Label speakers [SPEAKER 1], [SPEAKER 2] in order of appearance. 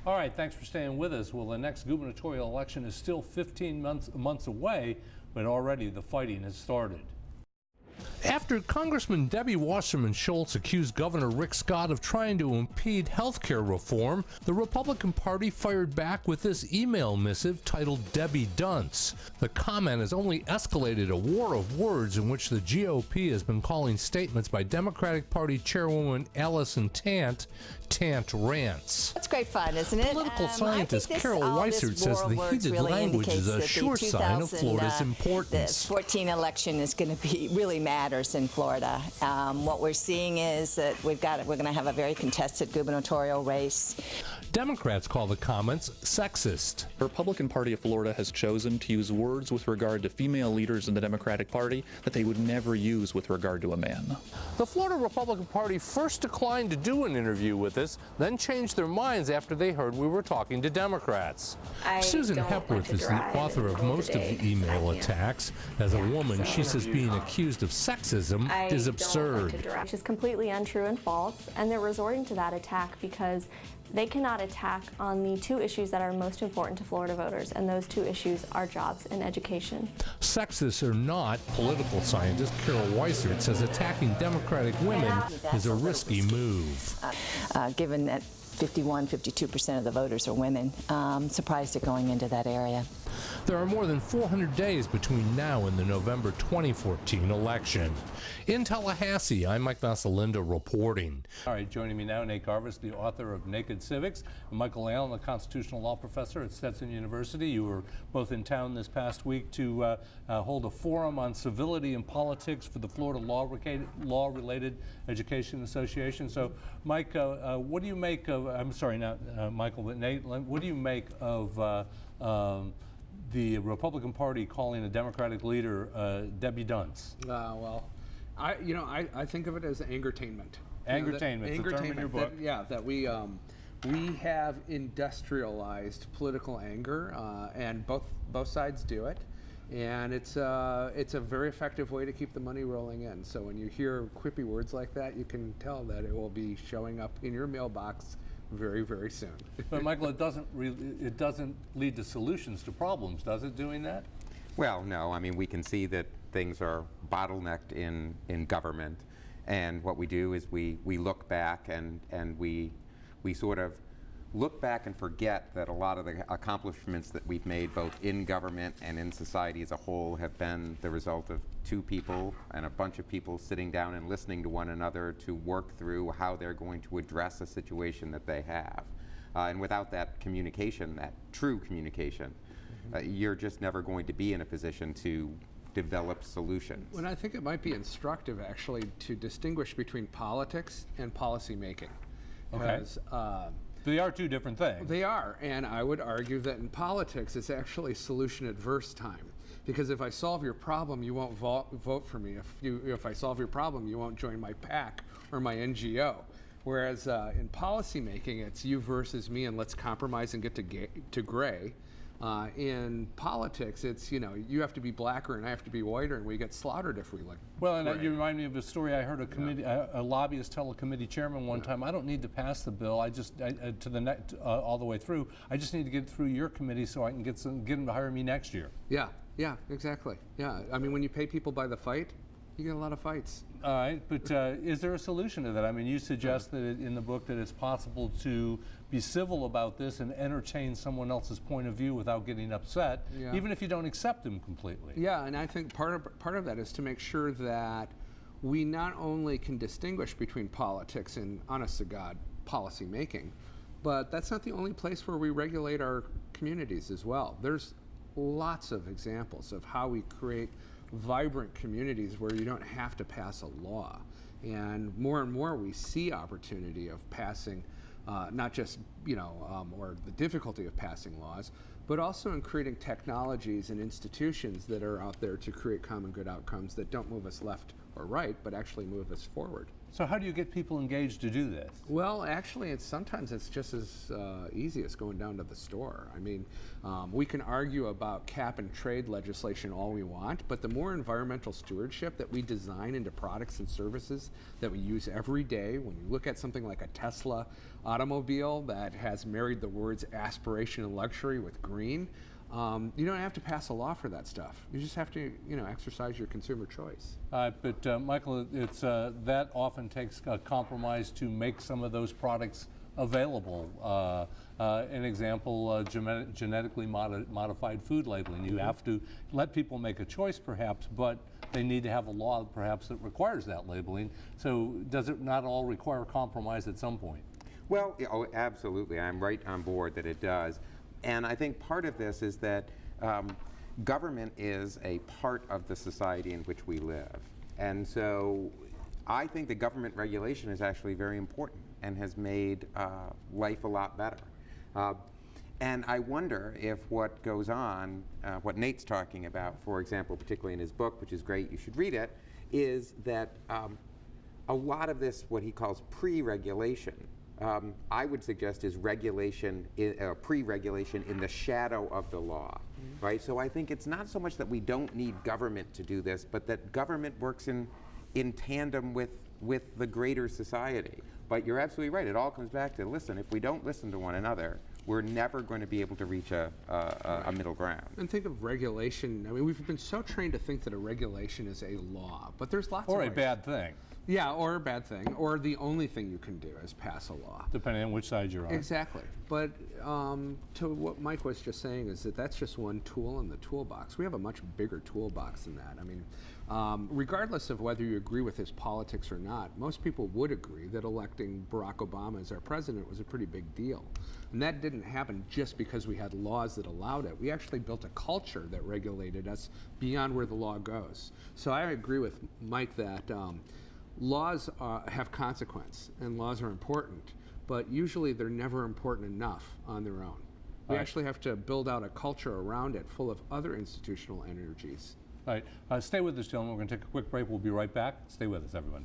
[SPEAKER 1] All right, thanks for staying with us. Well, the next gubernatorial election is still 15 months away, but already the fighting has started. After Congressman Debbie Wasserman Schultz accused Governor Rick Scott of trying to impede health care reform, the Republican Party fired back with this email missive titled Debbie Dunce. The comment has only escalated a war of words in which the GOP has been calling statements by Democratic Party Chairwoman Allison Tant rants.
[SPEAKER 2] That's great fun, isn't it?
[SPEAKER 1] Political scientist Carol Weissert says the heated really language is a sure sign of Florida's importance.
[SPEAKER 2] The 2014 election is going to be really matters in Florida. What we're seeing is that we're going to have a very contested gubernatorial race.
[SPEAKER 1] Democrats call the comments sexist.
[SPEAKER 3] The Republican Party of Florida has chosen to use words with regard to female leaders in the Democratic Party that they would never use with regard to a man.
[SPEAKER 1] The Florida Republican Party first declined to do an interview with us, then changed their minds after they heard we were talking to Democrats. Susan Hepworth is the author of most of the email attacks. As a woman, she says being accused of sexism is absurd.
[SPEAKER 4] Which is completely untrue and false, and they're resorting to that attack because they cannot attack on the two issues that are most important to Florida voters, and those two issues are jobs and education.
[SPEAKER 1] Sexist or not, political scientist Carol Weissert says attacking Democratic women is a risky move.
[SPEAKER 2] Given that 52% of the voters are women, I'm surprised they're going into that area.
[SPEAKER 1] There are more than 400 days between now and the November 2014 election. In Tallahassee, I'm Mike Vasilindo reporting. All right, joining me now, Nate Garvis, the author of Naked Civics, and Michael Allen, the constitutional law professor at Stetson University. You were both in town this past week to hold a forum on civility and politics for the Florida Law-Related Education Association. So, Mike, what do you make of, I'm sorry, not Michael, but Nate, what do you make of the Republican Party calling a Democratic leader Debbie Dunce?
[SPEAKER 5] Well, I think of it as angertainment.
[SPEAKER 1] Angertainment, the term in your book.
[SPEAKER 5] That we have industrialized political anger, and both sides do it, and it's a very effective way to keep the money rolling in. So when you hear quippy words like that, you can tell that it will be showing up in your mailbox very, very soon.
[SPEAKER 1] But Michael, it doesn't lead to solutions to problems, does it, doing that?
[SPEAKER 6] Well, no. I mean, we can see that things are bottlenecked in government, and what we do is we look back and we sort of look back and forget that a lot of the accomplishments that we've made both in government and in society as a whole have been the result of two people and a bunch of people sitting down and listening to one another to work through how they're going to address a situation that they have. And without that communication, that true communication, you're just never going to be in a position to develop solutions.
[SPEAKER 5] Well, I think it might be instructive, actually, to distinguish between politics and policy making.
[SPEAKER 1] Okay. They are two different things.
[SPEAKER 5] They are, and I would argue that in politics it's actually solution adverse time. Because if I solve your problem, you won't vote for me. If I solve your problem, you won't join my PAC or my NGO. Whereas in policy making, it's you versus me, and let's compromise and get to gray. In politics, it's, you have to be blacker and I have to be whiter, and we get slaughtered if we look.
[SPEAKER 1] Well, and you remind me of a story I heard a lobbyist tell a committee chairman one time, I don't need to pass the bill, all the way through. I just need to get it through your committee so I can get them to hire me next year.
[SPEAKER 5] Yeah, exactly. Yeah, I mean, when you pay people by the fight, you get a lot of fights.
[SPEAKER 1] All right, but is there a solution to that? I mean, you suggest that in the book that it's possible to be civil about this and entertain someone else's point of view without getting upset, even if you don't accept them completely.
[SPEAKER 5] Yeah, and I think part of that is to make sure that we not only can distinguish between politics and, honest to God, policy making, but that's not the only place where we regulate our communities as well. There's lots of examples of how we create vibrant communities where you don't have to pass a law. And more we see opportunity of passing, not just, or the difficulty of passing laws, but also in creating technologies and institutions that are out there to create common good outcomes that don't move us left or right, but actually move us forward.
[SPEAKER 1] So how do you get people engaged to do this?
[SPEAKER 5] Well, actually, sometimes it's just as easy as going down to the store. I mean, we can argue about cap and trade legislation all we want, but the more environmental stewardship that we design into products and services that we use every day, when you look at something like a Tesla automobile that has married the words aspiration and luxury with green, you don't have to pass a law for that stuff. You just have to, exercise your consumer choice.
[SPEAKER 1] But Michael, it's that often takes a compromise to make some of those products available. An example, genetically modified food labeling. You have to let people make a choice, perhaps, but they need to have a law, perhaps, that requires that labeling. So does it not all require compromise at some point?
[SPEAKER 6] Well, absolutely. I'm right on board that it does. And I think part of this is that government is a part of the society in which we live. And so I think that government regulation is actually very important and has made life a lot better. And I wonder if what goes on, what Nate's talking about, for example, particularly in his book, which is great, you should read it, is that a lot of this, what he calls pre-regulation, I would suggest is regulation, pre-regulation in the shadow of the law, right? So I think it's not so much that we don't need government to do this, but that government works in tandem with the greater society. But you're absolutely right. It all comes back to, listen, if we don't listen to one another, we're never going to be able to reach a middle ground.
[SPEAKER 5] And think of regulation. I mean, we've been so trained to think that a regulation is a law, but there's lots
[SPEAKER 1] Or
[SPEAKER 5] of
[SPEAKER 1] a bad thing,
[SPEAKER 5] Yeah, or a bad thing, or the only thing you can do is pass a law.
[SPEAKER 1] depending on which side you're on.
[SPEAKER 5] Exactly. But to what Mike was just saying is that that's just one tool in the toolbox. We have a much bigger toolbox than that. I mean, regardless of whether you agree with his politics or not, most people would agree that electing Barack Obama as our president was a pretty big deal. And that didn't happen just because we had laws that allowed it. We actually built a culture that regulated us beyond where the law goes. So I agree with Mike that laws have consequence, and laws are important, but usually they're never important enough on their own. We actually have to build out a culture around it full of other institutional energies.
[SPEAKER 1] All right, stay with us, gentlemen. We're going to take a quick break. We'll be right back. Stay with us, everyone.